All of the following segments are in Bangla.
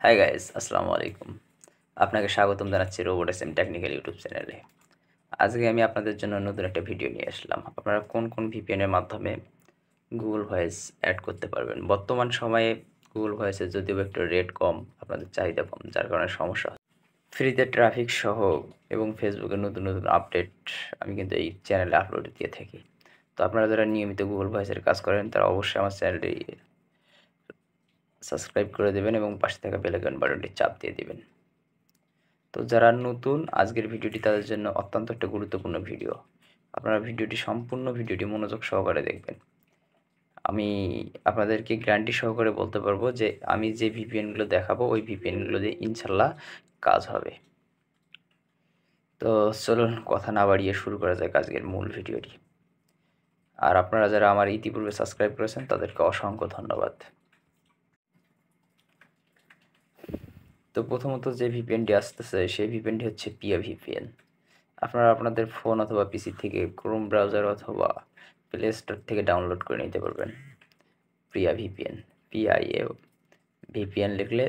হাই গাইস, আসসালামু আলাইকুম। আপনাকে স্বাগতম জানাচ্ছি রোবট এসএম টেকনিক্যাল ইউটিউব চ্যানেলে। আজকে আমি আপনাদের জন্য নতুন একটা ভিডিও নিয়ে আসলাম। আপনারা কোন কোন ভিপিএন এর মাধ্যমে গুগল ভয়েস অ্যাড করতে পারবেন। বর্তমান সময়ে গুগল ভয়েসের যদিও একটু রেট কম, আপনাদের চাহিদা কম, যার কারণে সমস্যা হয়। ফ্রিতে ট্রাফিক সহ এবং ফেসবুকের নতুন নতুন আপডেট আমি কিন্তু এই চ্যানেলে আপলোড দিয়ে থাকি। তো আপনারা যারা নিয়মিত গুগল ভয়েসের কাজ করেন তারা অবশ্যই আমার চ্যানেলটি সাবস্ক্রাইব করে দেবেন এবং পাশে থাকা বেল আইকন বাটনটি চাপ দিয়ে দিবেন। তো যারা নতুন, আজকের ভিডিওটি তাদের জন্য অত্যন্ত একটা গুরুত্বপূর্ণ ভিডিও। আপনারা সম্পূর্ণ ভিডিওটি মনোযোগ সহকারে দেখবেন। আমি আপনাদেরকে গ্যারান্টি সহকারে বলতে পারবো যে আমি যে ভিপিএনগুলো দেখাবো ওই ভিপিএনগুলো দিয়ে ইনশাল্লাহ কাজ হবে। তো চলুন কথা না বাড়িয়ে শুরু করা যাক আজকের মূল ভিডিওটি। আর আপনারা যারা আমার ইতিপূর্বে সাবস্ক্রাইব করেছেন তাদেরকে অসংখ্য ধন্যবাদ। তো প্রথমত যে ভিপিএনটি আসতেছে সেই ভিপিএনটি হচ্ছে পিয়া ভিপিএন। আপনারা আপনাদের ফোন অথবা পিসি থেকে ক্রোম ব্রাউজার অথবা প্লে স্টোর থেকে ডাউনলোড করে নিতে পারবেন প্রিয়া ভিপিএন। পিআইএ ভিপিএন লিখলে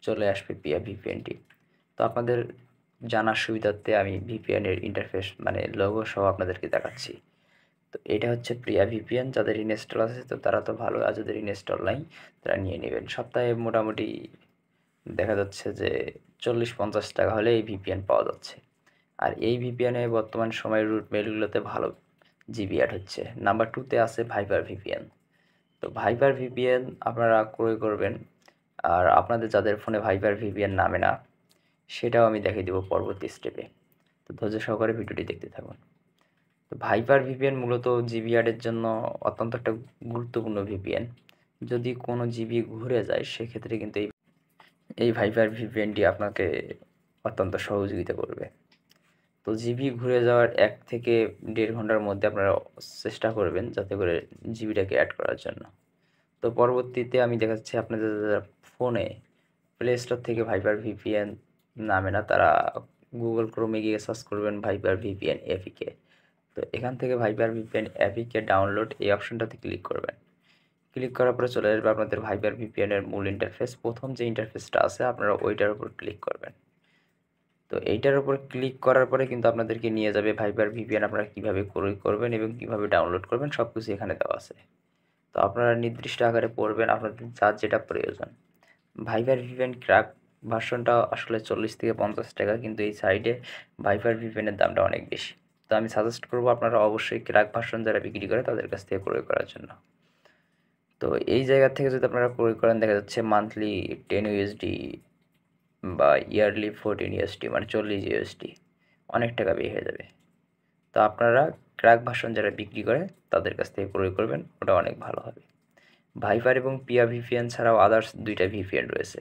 চলে আসবে পিয়া ভিপিএনটি। তো আপনাদের জানার সুবিধার্থে আমি ভিপিএনের ইন্টারফেস মানে লোগো সহ আপনাদেরকে দেখাচ্ছি। তো এটা হচ্ছে প্রিয়া ভিপিএন। যাদের ইনস্টল আছে তো তারা তো ভালো, আর যাদের ইনস্টল নাই তারা নিয়ে নেবেন। সপ্তাহে মোটামুটি দেখা যাচ্ছে যে 40-50 টাকা হলে এই ভিপিএন পাওয়া যাচ্ছে। আর এই ভিপিএনে বর্তমান সময়ের রুট মেলগুলোতে ভালো জিবি অ্যাড হচ্ছে। নাম্বার 2তে আছে ভাইপার ভিপিএন। তো ভাইপার ভিপিএন আপনারা ক্রয় করবেন। আর আপনাদের যাদের ফোনে ভাইপার ভিপিএন নামে না সেটাও আমি দেখিয়ে দেবো পরবর্তী স্টেপে। তো ধৈর্য সহকারে ভিডিওটি দেখতে থাকুন। তো ভাইপার ভিপিএন মূলত জিবি অ্যাডের জন্য অত্যন্ত একটা গুরুত্বপূর্ণ ভিপিএন। যদি কোনো জিবি ঘুরে যায় সেক্ষেত্রে কিন্তু এই ভাইপার ভিপিএনটি আপনাকে অত্যন্ত সহযোগিতা করবে। তো জিবি ঘুরে যাওয়ার 1 থেকে 1.5 ঘন্টার মধ্যে আপনারা চেষ্টা করবেন যাতে করে জিবিটাকে অ্যাড করার জন্য। তো পরবর্তীতে আমি দেখাচ্ছি আপনাদের যারা ফোনে প্লে স্টোর থেকে ভাইপার ভিপিএন নামে না তারা গুগল ক্রোমে গিয়ে সার্চ করবেন ভাইপার ভিপিএন এপিকে। তো এখান থেকে ভাইপার ভিপিএন এপিকে ডাউনলোড এই অপশনটাতে ক্লিক করবেন। ক্লিক করার পরে চলে আসবে আপনাদের ভাইপার ভিপিএনের মূল ইন্টারফেস। প্রথম যে ইন্টারফেসটা আছে আপনারা ওইটার উপর ক্লিক করবেন। তো এইটার উপর ক্লিক করার পরে কিন্তু আপনাদেরকে নিয়ে যাবে ভাইপার ভিপিএন আপনারা কীভাবে ক্রয় করবেন এবং কীভাবে ডাউনলোড করবেন সব কিছু এখানে দেওয়া আছে। তো আপনারা নির্দিষ্ট আকারে পড়বেন আপনাদের যার যেটা প্রয়োজন। ভাইপার ভিপিএন ক্র্যাক ভার্সনটা আসলে 40 থেকে 50 টাকা, কিন্তু এই সাইডে ভাইপার ভিপিএনের দামটা অনেক বেশি। তো আমি সাজেস্ট করবো আপনারা অবশ্যই ক্র্যাক ভার্সন যারা বিক্রি করে তাদের কাছ থেকে ক্রয় করার জন্য। তো এই জায়গা থেকে যদি আপনারা ক্রয় করেন দেখা যাচ্ছে মান্থলি 10 ইউএসডি বা ইয়ারলি 14 ইউএসডি মানে 40 ইউএসডি অনেক টাকা বের হয়ে যাবে। তো আপনারা ক্র্যাক ভার্সন যারা বিক্রি করে তাদের কাছ থেকে ক্রয় করবেন, ওটা অনেক ভালো হবে। ভাইপার এবং পিয়া ভিপিএন ছাড়াও আদার্স 2টা ভিপিএন রয়েছে।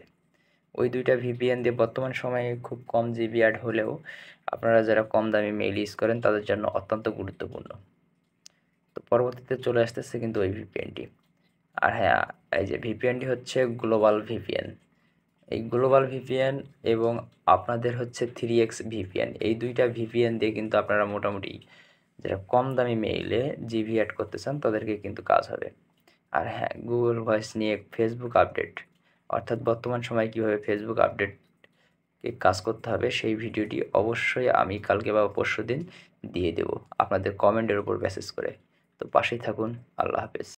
ওই 2টা ভিপিএন দিয়ে বর্তমান সময়ে খুব কম জিবি অ্যাড হলেও আপনারা যারা কম দামি মেইল ইউজ করেন তাদের জন্য অত্যন্ত গুরুত্বপূর্ণ। তো পরবর্তীতে চলে আসতেছে কিন্তু ওই ভিপিএনটি। আর হ্যাঁ, এই যে ভিপিএনটি হচ্ছে গ্লোবাল ভিপিএন। এই গ্লোবাল ভিপিএন এবং আপনাদের হচ্ছে 3x ভিপিএন, এই 2টা ভিপিএন দিয়ে কিন্তু আপনারা মোটামুটি যারা কম দামি মেইলে জিবি অ্যাড করতে চান তাদেরকে কিন্তু কাজ হবে। আর হ্যাঁ, গুগল ভয়েস নিয়ে ফেসবুক আপডেট, অর্থাৎ বর্তমান সময়ে কীভাবে ফেসবুক আপডেটকে কাজ করতে হবে সেই ভিডিওটি অবশ্যই আমি কালকে বা পরশুদিন দিয়ে দেব আপনাদের কমেন্টের উপর বেসিস করে। তো পাশেই থাকুন। আল্লাহ হাফেজ।